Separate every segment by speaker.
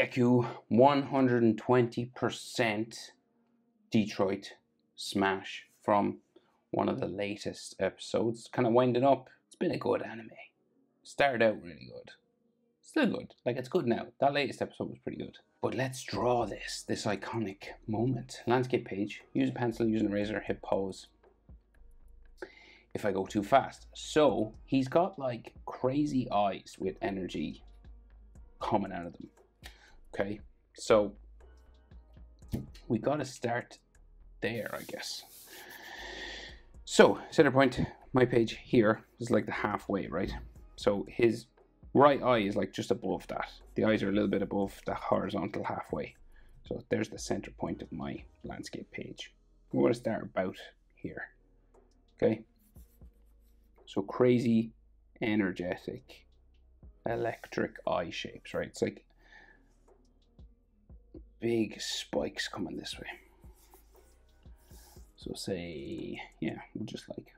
Speaker 1: Deku 120% Detroit smash from one of the latest episodes. Kind of winding up. It's been a good anime. Started out really good. Still good. Like, it's good now. That latest episode was pretty good. But let's draw this iconic moment. Landscape page. Use a pencil, use an eraser, hit pause. If I go too fast. So he's got like crazy eyes with energy coming out of them. Okay, so we gotta start there, I guess. So center point, my page here is like the halfway, right? So his right eye is like just above that. The eyes are a little bit above the horizontal halfway. So there's the center point of my landscape page. We're gonna start about here. Okay. So crazy, energetic, electric eye shapes, right? It's like big spikes coming this way. So say, yeah, we'll just like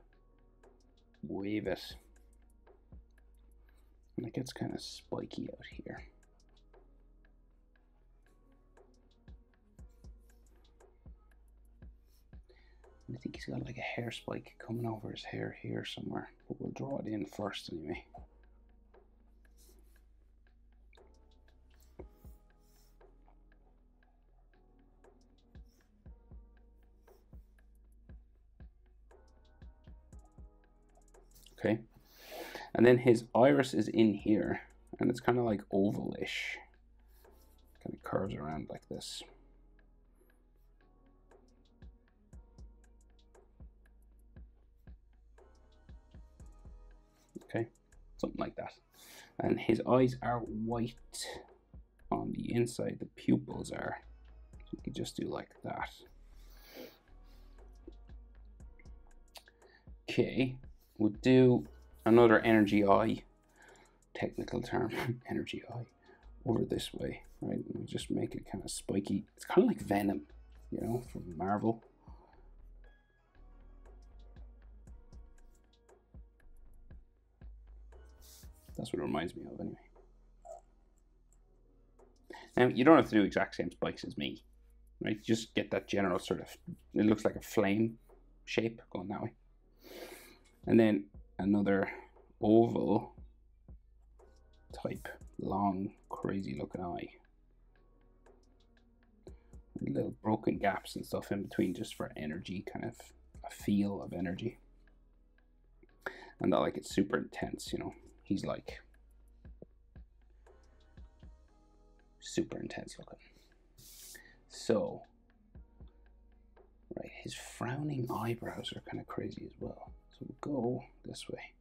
Speaker 1: wave it. And it gets kind of spiky out here. I think he's got like a hair spike coming over his hair here somewhere, but we'll draw it in first anyway. Okay, and then his iris is in here, and it's kind of like ovalish, kind of curves around like this. Okay, something like that. And his eyes are white on the inside, the pupils are. So you could just do like that. Okay, we'll do another energy eye, technical term, energy eye, over this way, right? And we'll just make it kind of spiky. It's kind of like Venom, you know, from Marvel. That's what it reminds me of anyway. Now, you don't have to do exact same spikes as me, right? Just get that general sort of, it looks like a flame shape going that way. And then another oval type, long, crazy looking eye. Little broken gaps and stuff in between just for energy, kind of a feel of energy. And not like it's super intense, you know. He's like super intense looking. So, right, his frowning eyebrows are kind of crazy as well. So we'll go this way.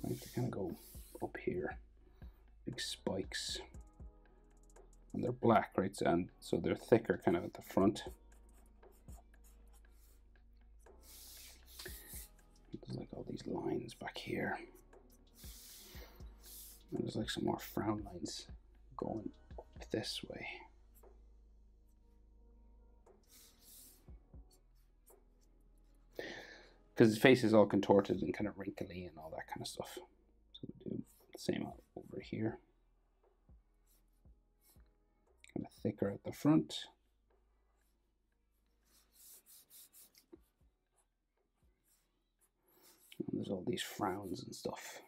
Speaker 1: I like to kind of go up here. Big spikes. And they're black, right? And so they're thicker kind of at the front. There's like all these lines back here. And there's like some more frown lines going up this way. Because his face is all contorted and kind of wrinkly and all that kind of stuff. So we'll do the same over here. Kind of thicker at the front. And there's all these frowns and stuff.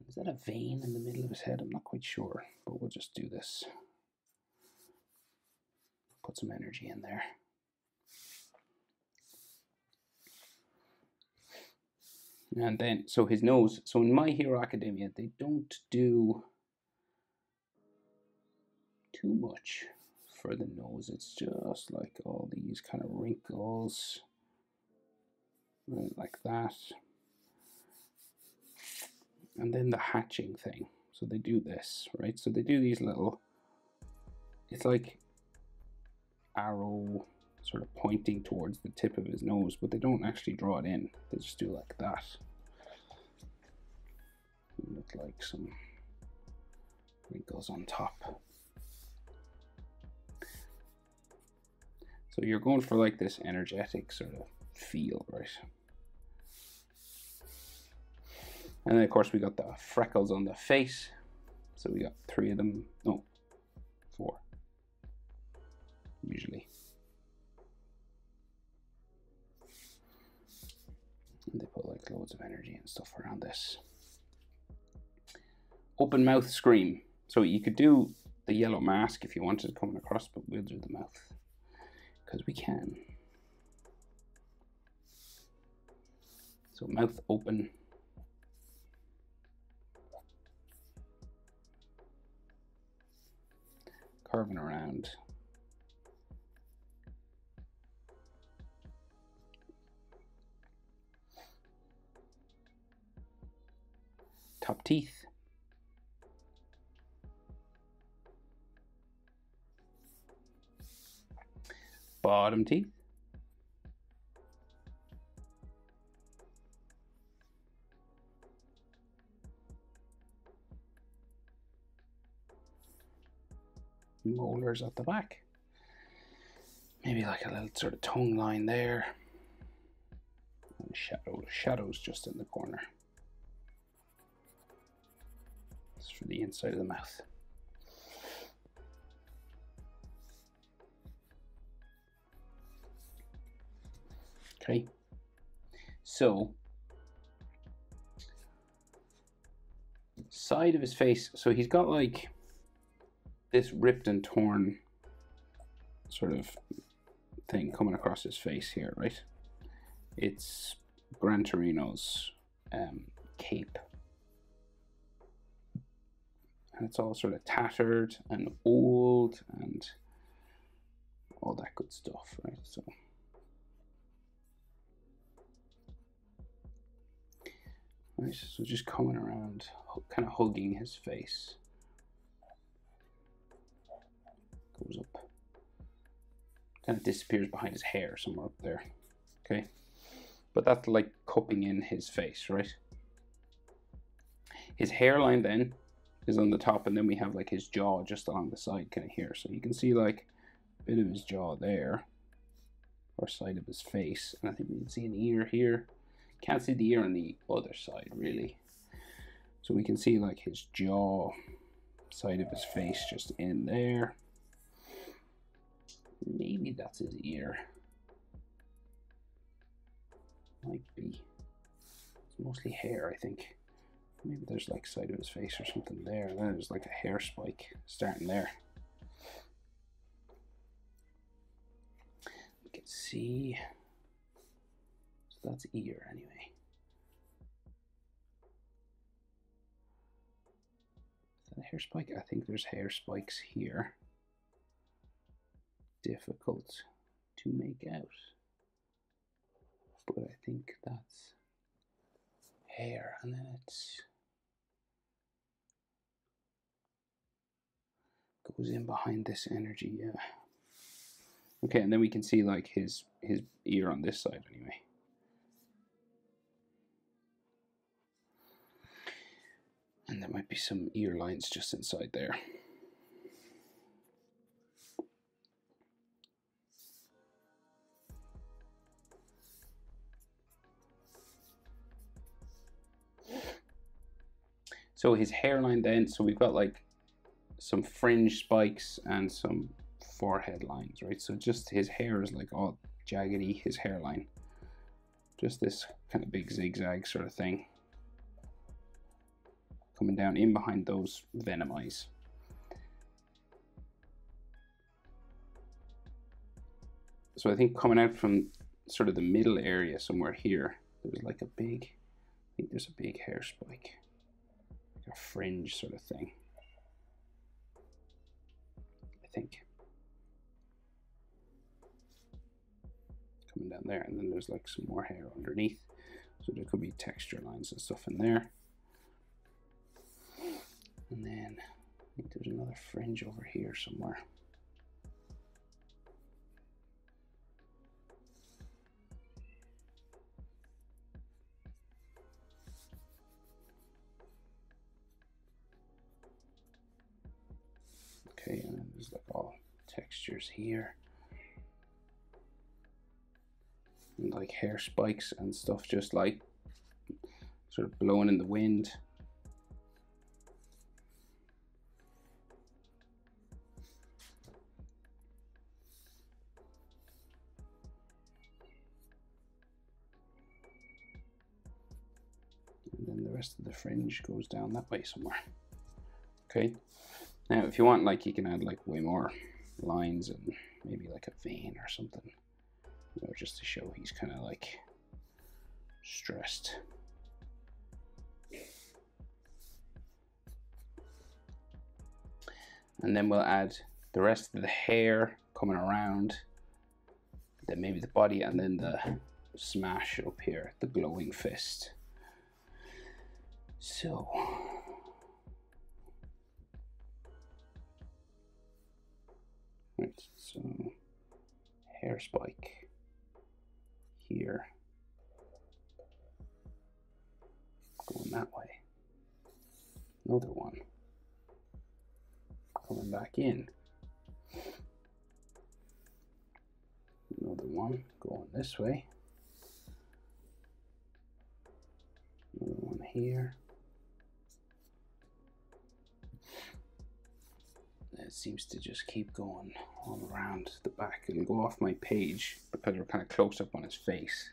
Speaker 1: Is that a vein in the middle of his head? I'm not quite sure, but we'll just do this. Put some energy in there. And then, so his nose, so in My Hero Academia, they don't do too much for the nose. It's just like all these kind of wrinkles, right, like that. And then the hatching thing. So they do this, right? So they do these little, it's like arrow sort of pointing towards the tip of his nose, but they don't actually draw it in. They just do like that. Look like some wrinkles on top. So you're going for like this energetic sort of feel, right? And then of course we got the freckles on the face. So we got 3 of them, no, 4, usually. And they put like loads of energy and stuff around this. Open mouth scream. So you could do the yellow mask if you wanted to come across, but we'll do the mouth because we can. So mouth open. Carving around. Top teeth. Bottom teeth. Molars at the back. Maybe like a little sort of tongue line there. And shadows just in the corner. It's for the inside of the mouth. Okay. So side of his face, so he's got like this ripped and torn sort of thing coming across his face here, right? It's Gran Torino's cape. And it's all sort of tattered and old and all that good stuff, right? So nice. So just coming around, kind of hugging his face. Goes up. Kind of disappears behind his hair somewhere up there. Okay. But that's like cupping in his face, right? His hairline then is on the top, and then we have like his jaw just along the side kind of here. So you can see like a bit of his jaw there, or side of his face. And I think we can see an ear here. Can't see the ear on the other side really. So we can see like his jaw, side of his face just in there. Maybe that's his ear. Might be. It's mostly hair, I think. Maybe there's like side of his face or something there. And then there's like a hair spike starting there. You can see. So that's ear anyway. Is that a hair spike? I think there's hair spikes here. Difficult to make out. But I think that's hair, and then it's goes in behind this energy, yeah. Okay, and then we can see like his ear on this side anyway. And there might be some ear lines just inside there. So his hairline then, so we've got like some fringe spikes and some forehead lines, right? So just his hair is like all jaggedy, his hairline. Just this kind of big zigzag sort of thing. Coming down in behind those venom eyes. So I think coming out from sort of the middle area somewhere here, there's like a big, I think there's a big hair spike. Like a fringe sort of thing. I think. Coming down there, and then there's like some more hair underneath. So there could be texture lines and stuff in there. And then I think there's another fringe over here somewhere. Okay, and then there's like all textures here. And like hair spikes and stuff, just like sort of blowing in the wind. And then the rest of the fringe goes down that way somewhere. Okay, now if you want, like, you can add like way more lines and maybe like a vein or something, you know, just to show he's kind of like stressed. And then we'll add the rest of the hair coming around, then maybe the body, and then the smash up here, the glowing fist. So right, so hair spike here, going that way, another one coming back in, another one going this way, another one here. It seems to just keep going all around the back. It'll go off my page because we're kind of close up on his face,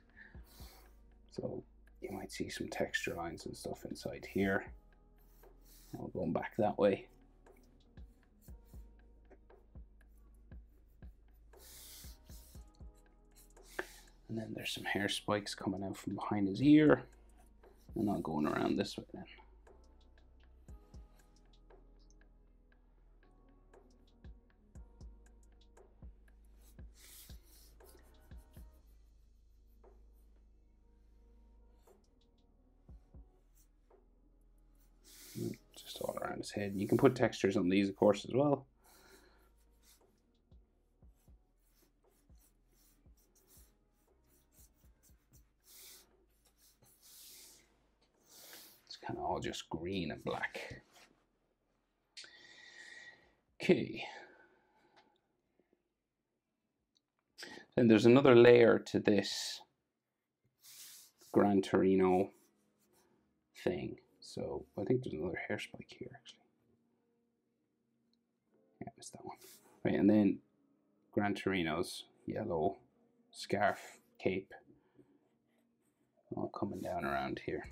Speaker 1: so you might see some texture lines and stuff inside here. I'll go back that way. And then there's some hair spikes coming out from behind his ear, and I'm going around this way then. Just all around his head. You can put textures on these, of course, as well. It's kind of all just green and black. Okay. Then there's another layer to this Gran Torino thing. So I think there's another hair spike here, actually. Yeah, I missed that one. Right, and then Gran Torino's yellow scarf, cape, all coming down around here.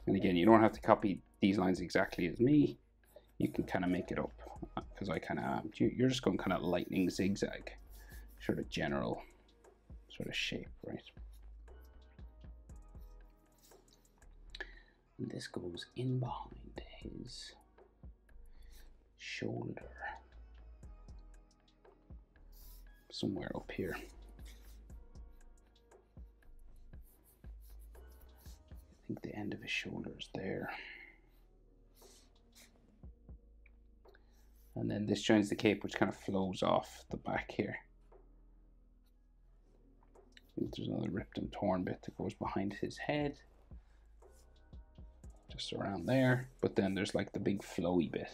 Speaker 1: And again, you don't have to copy these lines exactly as me. You can kind of make it up, because I kind of am. You're just going kind of lightning zigzag, sort of general sort of shape, right? And this goes in behind his shoulder, somewhere up here. I think the end of his shoulder is there. And then this joins the cape, which kind of flows off the back here. There's another ripped and torn bit that goes behind his head, just around there. But then there's like the big flowy bit.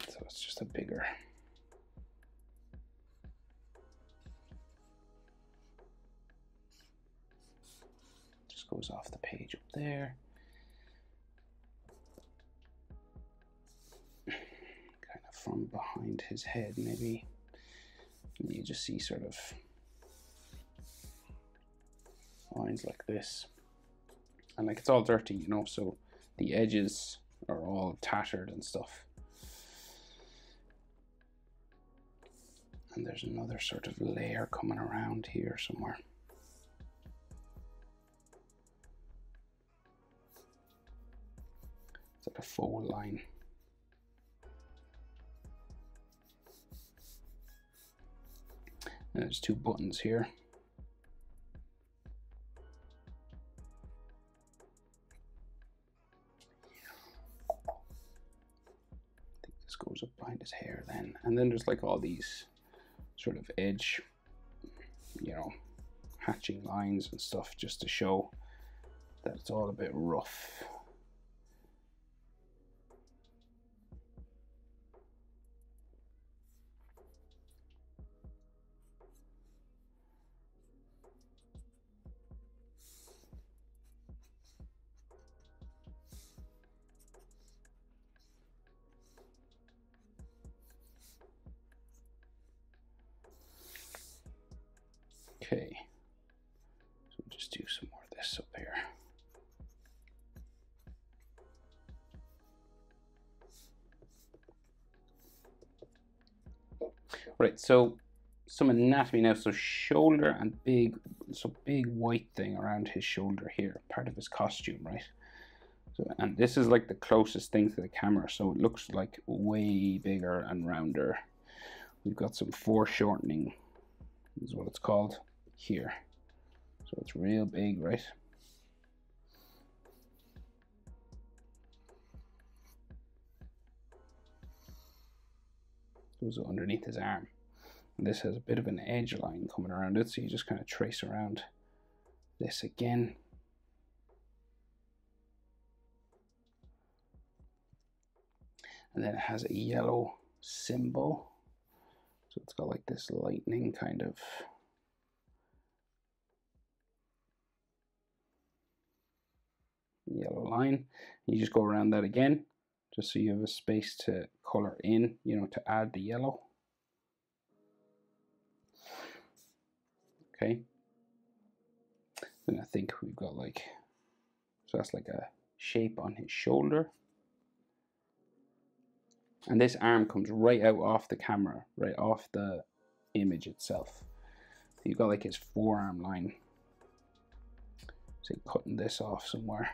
Speaker 1: So it's just a bigger. Just goes off the page up there. Kind of from behind his head, maybe. And you just see sort of lines like this. And like it's all dirty, you know, so the edges are all tattered and stuff. And there's another sort of layer coming around here somewhere. It's like a fold line. And there's two buttons here. I think this goes up behind his hair then. And then there's like all these sort of edge, you know, hatching lines and stuff, just to show that it's all a bit rough. Right, so some anatomy now. So shoulder and big white thing around his shoulder here, part of his costume, right? So, and this is like the closest thing to the camera, so it looks like way bigger and rounder. We've got some foreshortening, is what it's called here. So it's real big, right? Goes underneath his arm. And this has a bit of an edge line coming around it, so you just kind of trace around this again. And then it has a yellow symbol. So it's got like this lightning kind of yellow line. You just go around that again, just so you have a space to color in, you know, to add the yellow. Okay. Then I think we've got like, so that's like a shape on his shoulder. And this arm comes right out off the camera, right off the image itself. So you've got like his forearm line. So cutting this off somewhere.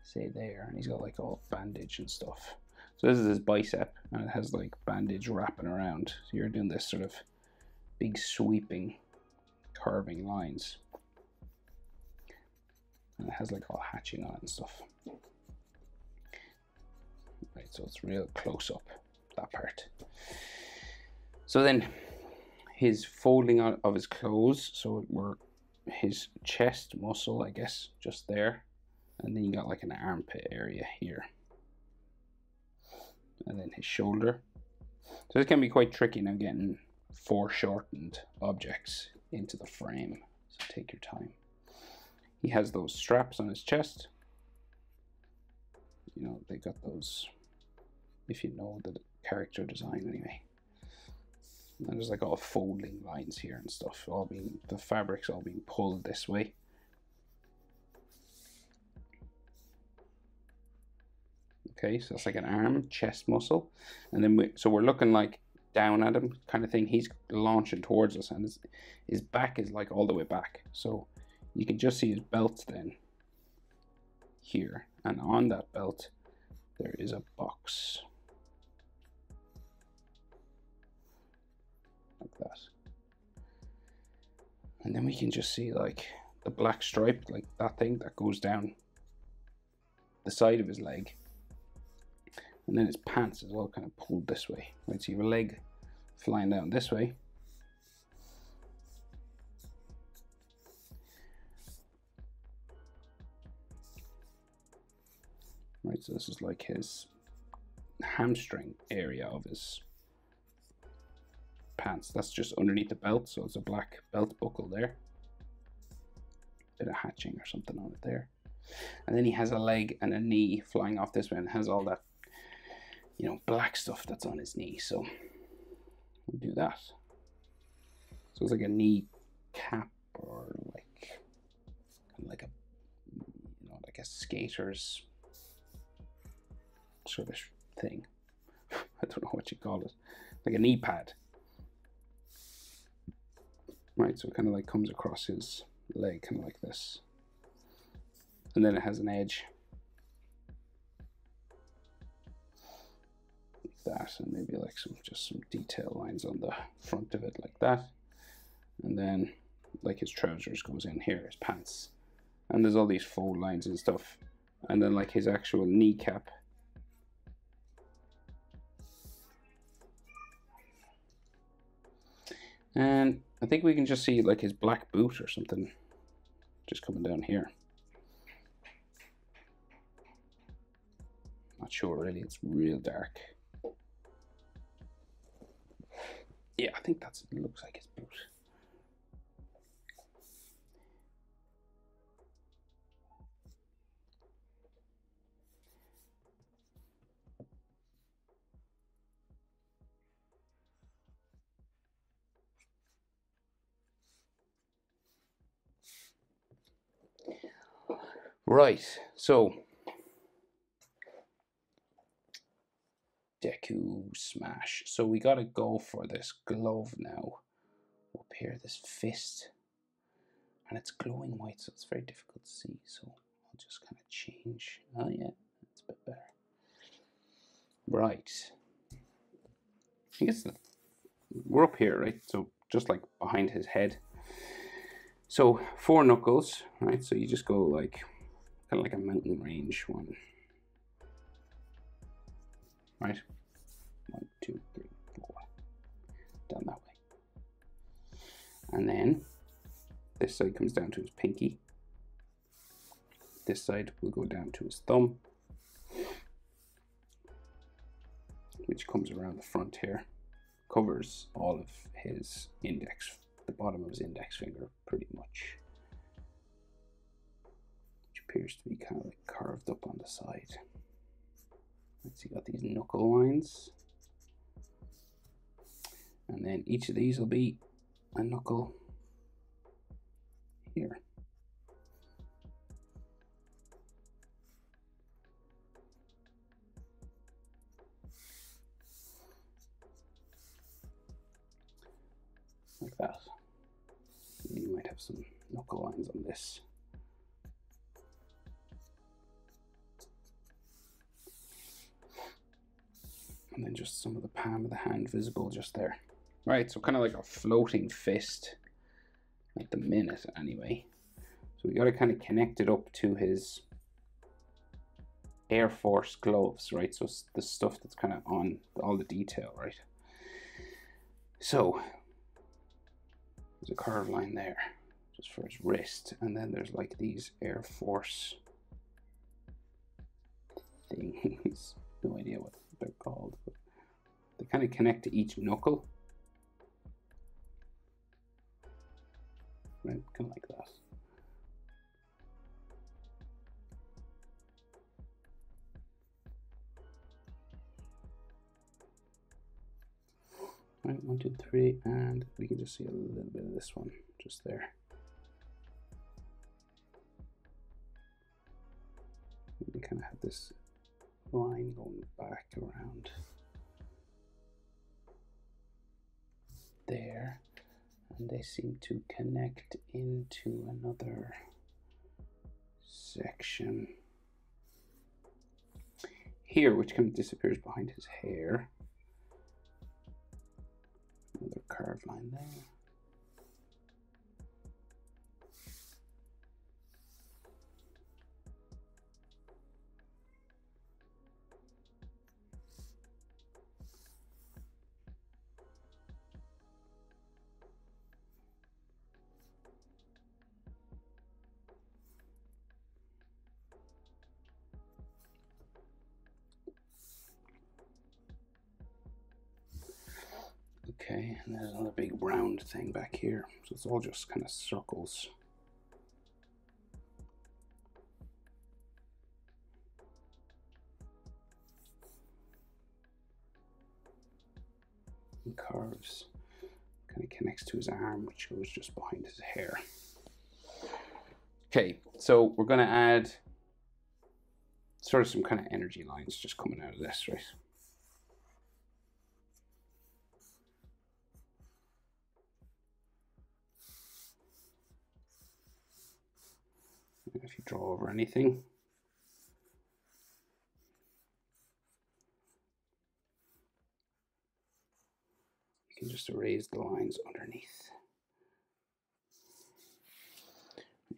Speaker 1: Say there, and he's got like all bandage and stuff. So this is his bicep, and it has like bandage wrapping around. So you're doing this sort of big sweeping, curving lines. And it has like all hatching on it and stuff. Right, so it's real close up, that part. So then his folding of his clothes, so we're his chest muscle, I guess, just there. And then you got like an armpit area here. And then his shoulder. So this can be quite tricky now, getting foreshortened objects into the frame. So take your time. He has those straps on his chest. You know, they got those, if you know the character design anyway. And there's like all folding lines here and stuff, all being, the fabric's all being pulled this way. Okay, so that's like an arm, chest muscle. And then so we're looking like down at him kind of thing. He's launching towards us, and his back is like all the way back. So you can just see his belt then here. And on that belt, there is a box. Like that. And then we can just see like the black stripe, like that thing that goes down the side of his leg. And then his pants is all kind of pulled this way. Right, so you have a leg flying down this way. Right, so this is like his hamstring area of his pants. That's just underneath the belt, so it's a black belt buckle there. Bit of hatching or something on it there. And then he has a leg and a knee flying off this way, and has all that, you know, black stuff that's on his knee. So we'll do that. So it's like a knee cap, or like kind of like a, you know, like a skater's sort of thing. I don't know what you call it. Like a knee pad. Right, so it kind of like comes across his leg, kind of like this. And then it has an edge. That, and maybe like just some detail lines on the front of it like that. And then like his trousers goes in here, his pants, and there's all these fold lines and stuff. And then like his actual kneecap, and I think we can just see like his black boot or something just coming down here. Not sure really, it's real dark. Yeah, I think that's, it looks like his boot. Right, so Deku smash. So we gotta go for this glove now. Up here, this fist. And it's glowing white, so it's very difficult to see. So I'll just kind of change. Oh yeah, that's a bit better. Right. I guess we're up here, right? So just like behind his head. So 4 knuckles, right? So you just go like, kind of like a mountain range one. Right? 1, 2, 3, 4. Down that way. And then this side comes down to his pinky. This side will go down to his thumb, which comes around the front here. Covers all of his index, the bottom of his index finger pretty much. Which appears to be kind of like carved up on the side. Let's see, got these knuckle lines. And then each of these will be a knuckle here. Like that. You might have some knuckle lines on this. And then just some of the palm of the hand visible just there. Right, so kind of like a floating fist at the minute anyway. So we got to kind of connect it up to his Air Force gloves, right? So it's the stuff that's kind of on all the detail, right? So there's a curved line there just for his wrist, and then there's like these Air Force things. No idea what they're called, but they kind of connect to each knuckle. Right, kind of like that. Right, 1, 2, 3, and we can just see a little bit of this one just there. We kind of have this line going back around there, and they seem to connect into another section here, which kind of disappears behind his hair. Another curved line there. Okay, and there's another big round thing back here. So it's all just kind of circles. And curves. Kind of connects to his arm, which goes just behind his hair. Okay, so we're going to add sort of some kind of energy lines just coming out of this, right? If you draw over anything, you can just erase the lines underneath.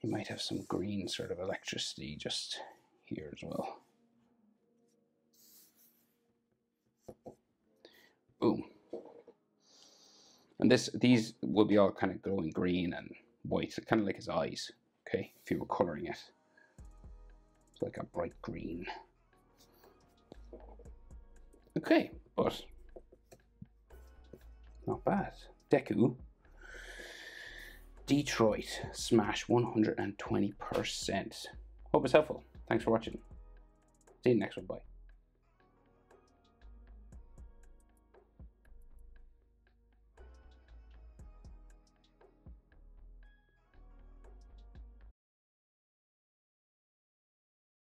Speaker 1: You might have some green sort of electricity just here as well. Boom. And these will be all kind of glowing green and white, kind of like his eyes. Okay, if you were coloring it, it's like a bright green. Okay, but not bad. Deku, Detroit, smash 120%. Hope it's helpful. Thanks for watching. See you next one. Bye.